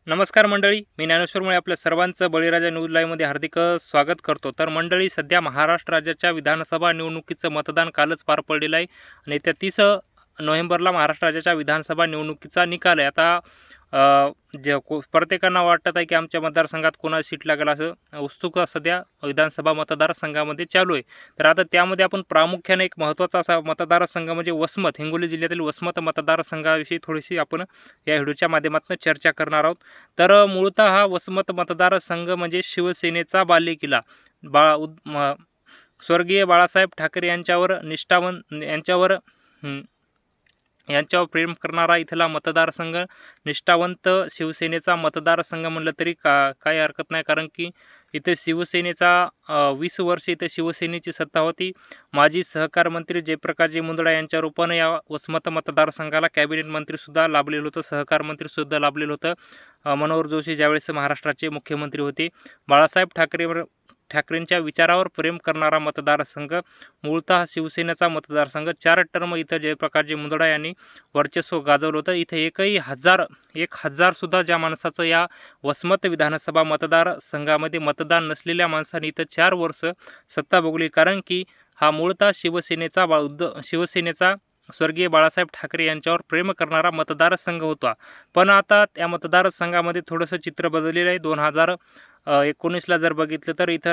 नमस्कार मंडळी, मी ज्ञानेश्वर मुळे आपल्या सर्वांचं बळीराजा न्यूज लाईव्हमध्ये हार्दिक स्वागत करतो. तर मंडळी, सध्या महाराष्ट्र राज्याच्या विधानसभा निवडणुकीचं मतदान कालच पार पडलेलं आहे आणि येत्या 30 नोव्हेंबरला महाराष्ट्र राज्याच्या विधानसभा निवडणुकीचा निकाल आहे. आता प्रत्येकांना वाटत आहे की आमच्या मतदारसंघात कोणाला सीट लागेल, असं उत्सुकता सध्या विधानसभा मतदारसंघामध्ये चालू आहे. तर आता त्यामध्ये आपण प्रामुख्याने एक महत्त्वाचा असा मतदारसंघ म्हणजे वसमत, हिंगोली जिल्ह्यातील वसमत मतदारसंघाविषयी थोडीशी आपण या व्हिडिओच्या माध्यमातून चर्चा करणार आहोत. तर मूळतः हा वसमत मतदारसंघ म्हणजे शिवसेनेचा बालेकिल्ला, स्वर्गीय बाळासाहेब ठाकरे यांच्यावर प्रेम करणारा इथला मतदारसंघ, निष्ठावंत शिवसेनेचा मतदारसंघ म्हणलं तरी काही हरकत नाही. कारण की इथे शिवसेनेचा 20 वर्ष इथे शिवसेनेची सत्ता होती. माजी सहकार मंत्री जयप्रकाशजी मुंदडा यांच्या रूपानं या वसमत मतदारसंघाला कॅबिनेट मंत्रीसुद्धा लाभलेलं होतं, सहकार मंत्रीसुद्धा लाभलेलं होतं. मनोहर जोशी ज्यावेळेस महाराष्ट्राचे मुख्यमंत्री होते. बाळासाहेब ठाकरेंच्या विचारावर प्रेम करणारा मतदारसंघ, मूळतः शिवसेनेचा मतदारसंघ. 4 टर्म इथं जयप्रकाशजी मुंदडा यांनी वर्चस्व गाजवलं होतं. इथं एक हजारसुद्धा ज्या माणसाचं या वसमत विधानसभा मतदारसंघामध्ये मतदान नसलेल्या माणसाने इथं 4 वर्ष सत्ता भोगली. कारण की हा मूळतः शिवसेनेचा स्वर्गीय बाळासाहेब ठाकरे यांच्यावर प्रेम करणारा मतदारसंघ होता. पण आता त्या मतदारसंघामध्ये थोडंसं चित्र बदललेलं आहे. 2019ला जर बघितलं तर इथं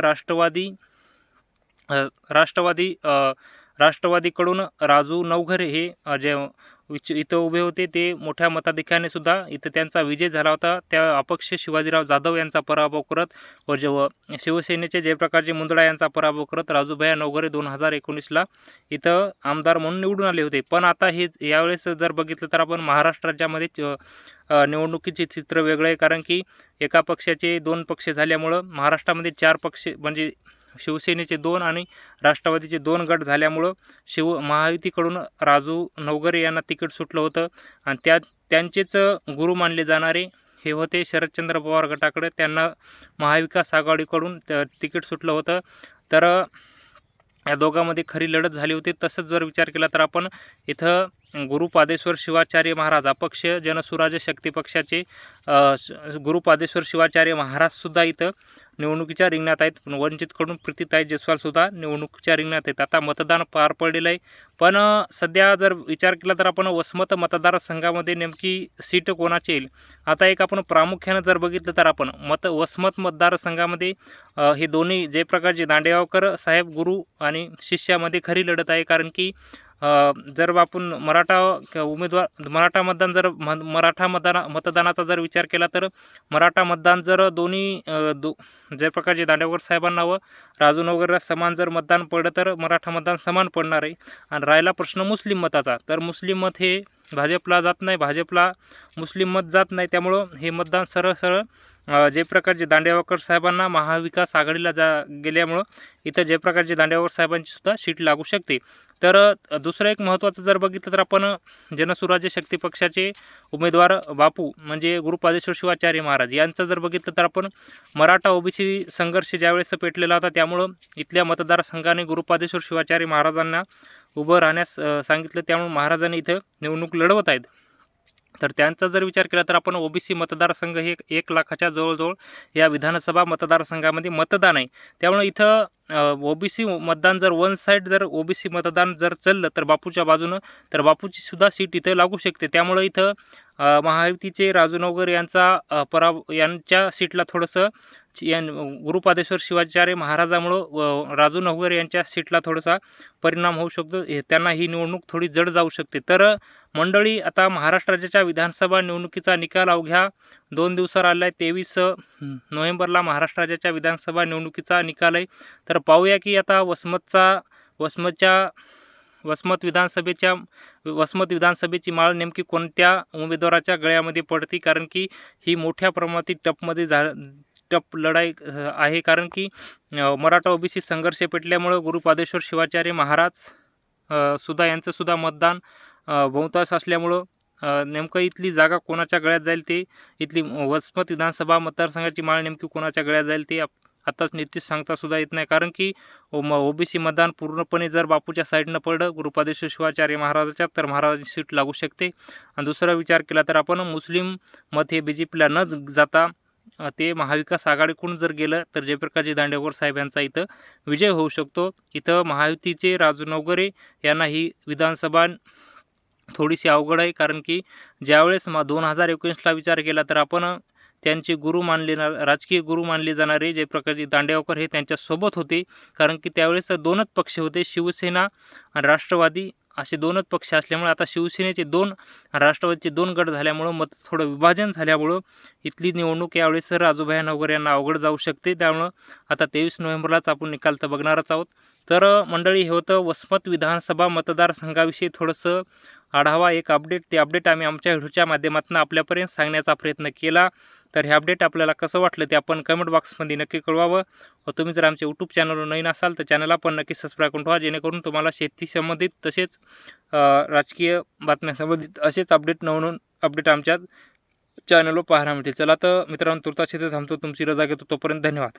राष्ट्रवादीकडून राजू नवघरे हे जे इथं उभे होते, ते मोठ्या मताधिक्याने सुद्धा इथं त्यांचा विजय झाला होता. त्या अपक्ष शिवाजीराव जाधव यांचा पराभव करत व शिवसेनेचे जयप्रकाशजी मुंदडा यांचा पराभव करत राजूभैया नवघरे 2019ला इथं आमदार म्हणून निवडून आले होते. पण आता हे यावेळेस जर बघितलं तर आपण महाराष्ट्र राज्यामध्ये निवडणुकीचे चित्र वेगळं आहे. कारण की एका पक्षाचे 2 पक्ष झाल्यामुळं महाराष्ट्रामध्ये 4 पक्ष म्हणजे शिवसेनेचे 2 आणि राष्ट्रवादीचे 2 गट झाल्यामुळं महायुतीकडून राजू नवघरे यांना तिकीट सुटलं होतं आणि त्यांचेच गुरु मानले जाणारे हे होते शरदचंद्र पवार गटाकडे, त्यांना महाविकास आघाडीकडून तिकीट सुटलं होतं. तर या दोघांमध्ये खरी लढत झाली होती. तसंच जर विचार केला तर आपण इथं गुरुपादेश्वर शिवाचार्य महाराज, अपक्ष जनसुराज्य शक्ती पक्षाचे गुरुपादेश्वर शिवाचार्य महाराजसुद्धा इथं निवडणुकीच्या रिंगणात आहेत. वंचितकडून प्रीतीताई जयस्वालसुद्धा निवडणुकीच्या रिंगणात आहेत. आता मतदान पार पडलेलं आहे. पण सध्या जर विचार केला तर आपण वसमत मतदारसंघामध्ये नेमकी सीट कोणाची येईल, आता एक आपण प्रामुख्यानं जर बघितलं तर आपण वसमत मतदारसंघामध्ये हे दोन्ही जयप्रकाशजी दांडेगावकर साहेब गुरु आणि शिष्यामध्ये खरी लढत आहे. कारण की जर आपण मराठा मतदानाचा जर विचार केला तर मराठा मतदान जर दोन्ही जयप्रकाशजी दांडेगावकर साहेबांना व राजू नवघरेला समान जर मतदान पडलं तर मराठा मतदान समान पडणार आहे. आणि राहिला प्रश्न मुस्लिम मताचा, तर मुस्लिम मत हे भाजपला जात नाही, भाजपला मुस्लिम मत जात नाही. त्यामुळं हे मतदान सरळ जयप्रकाशजी दांडेगावकर साहेबांना महाविकास आघाडीला गेल्यामुळं इथं जयप्रकाशजी दांडेगावकर साहेबांची सुद्धा सीट लागू शकते. तर दुसरं एक महत्त्वाचं जर बघितलं तर आपण जनसुराज्य शक्ती पक्षाचे उमेदवार बापू म्हणजे गुरुपादेश्वर शिवाचार्य महाराज यांचं जर बघितलं तर आपण मराठा ओबीसी संघर्ष ज्यावेळेस पेटलेला होता, त्यामुळं इथल्या मतदारसंघाने गुरुपादेश्वर शिवाचार्य महाराजांना उभं राहण्यास सांगितलं. त्यामुळे महाराजांनी इथं निवडणूक लढवत आहेत. तर त्यांचा जर विचार केला तर आपण ओबीसी मतदारसंघ हे 1 लाखाच्या जवळजवळ या विधानसभा मतदारसंघामध्ये मतदान आहे. त्यामुळे इथं ओबीसी मतदान जर वन साईड जर ओबीसी मतदान जर चाललं तर बापूच्या बाजूनं, तर बापूची सुद्धा सीट इथं लागू शकते. त्यामुळं इथं महायुतीचे राजू नवघरे यांच्या सीटला थोडंसं गुरुपादेश्वर शिवाचार्य महाराजामुळं राजू नवघरे यांच्या सीटला थोडासा परिणाम होऊ शकतो. त्यांना ही निवडणूक थोडी जड जाऊ शकते. तर मंडळी, आता महाराष्ट्र राज्याच्या विधानसभा निवडणुकीचा निकाल अवघ्या 2 दिवसावर आला आहे. 23 नोव्हेंबरला महाराष्ट्र राज्याच्या विधानसभा निवडणुकीचा निकाल आहे. तर पाहूया की आता वसमत विधानसभेची माळ नेमकी कोणत्या उमेदवाराच्या गळ्यामध्ये पडते. कारण की ही मोठ्या प्रमाणात टप लढाई आहे. कारण की मराठा ओबीसी संघर्ष पेटल्यामुळं गुरुपादेश्वर शिवाचार्य महाराज सुद्धा यांचं सुद्धा मतदान बहुतांश असल्यामुळं नेमकं इथली जागा कोणाच्या गळ्यात जाईल, ते इथली वसमत विधानसभा मतदारसंघाची माळ नेमकी कोणाच्या गळ्यात जाईल ते आताच निश्चित सांगतासुद्धा येत नाही, कारण की ओबीसी मतदान पूर्णपणे जर बापूच्या साईडनं पडलं गुरुपादेश शिवाचार्य महाराजाच्या, तर महाराजांची सीट लागू शकते. आणि दुसरा विचार केला तर आपण मुस्लिम मत हे BJPला न जाता ते महाविकास आघाडीकडून जर गेलं तर जयप्रकाशजी दांडेगावकर साहेब यांचा इथं विजय होऊ शकतो. इथं महायुतीचे राजू नवघरे यांना ही विधानसभा थोडीशी अवघड आहे, कारण की ज्यावेळेस 2019ला विचार केला तर आपण त्यांचे गुरु राजकीय गुरु मानले जाणारे जयप्रकाशजी दांडेगावकर हे त्यांच्यासोबत होते, कारण की त्यावेळेस 2च पक्ष होते, शिवसेना आणि राष्ट्रवादी असे 2च पक्ष असल्यामुळे आता शिवसेनेचे 2 राष्ट्रवादीचे 2 गट झाल्यामुळं मत थोडं विभाजन झाल्यामुळं इथली निवडणूक यावेळेस राजूभाई नवघरे यांना अवघड जाऊ शकते. त्यामुळं आता 23 नोव्हेंबरलाच आपण निकाल तर बघणारच आहोत. तर मंडळी, हे होतं वसमत विधानसभा मतदारसंघाविषयी थोडंसं आढावा, एक अपडेट. ते अपडेट आम्ही आमच्या व्हिडिओच्या माध्यमातून आपल्यापर्यंत सांगण्याचा प्रयत्न केला. तर हे अपडेट आपल्याला कसं वाटलं ते आपण कमेंट बॉक्समध्ये नक्की कळवावं. व तुम्ही जर आमच्या यूट्यूब चॅनलवर नवीन असाल तर चॅनलला पण नक्की सबस्क्राईब करून ठेवा, जेणेकरून तुम्हाला शेती संबंधित तसेच राजकीय बातम्यासंबंधित असेच नवनवीन अपडेट आमच्या चॅनलवर पाहायला मिळतील. चला तर मित्रांनो, तुर्तास इथे थांबतो, तुमची रजा घेतो. तोपर्यंत धन्यवाद.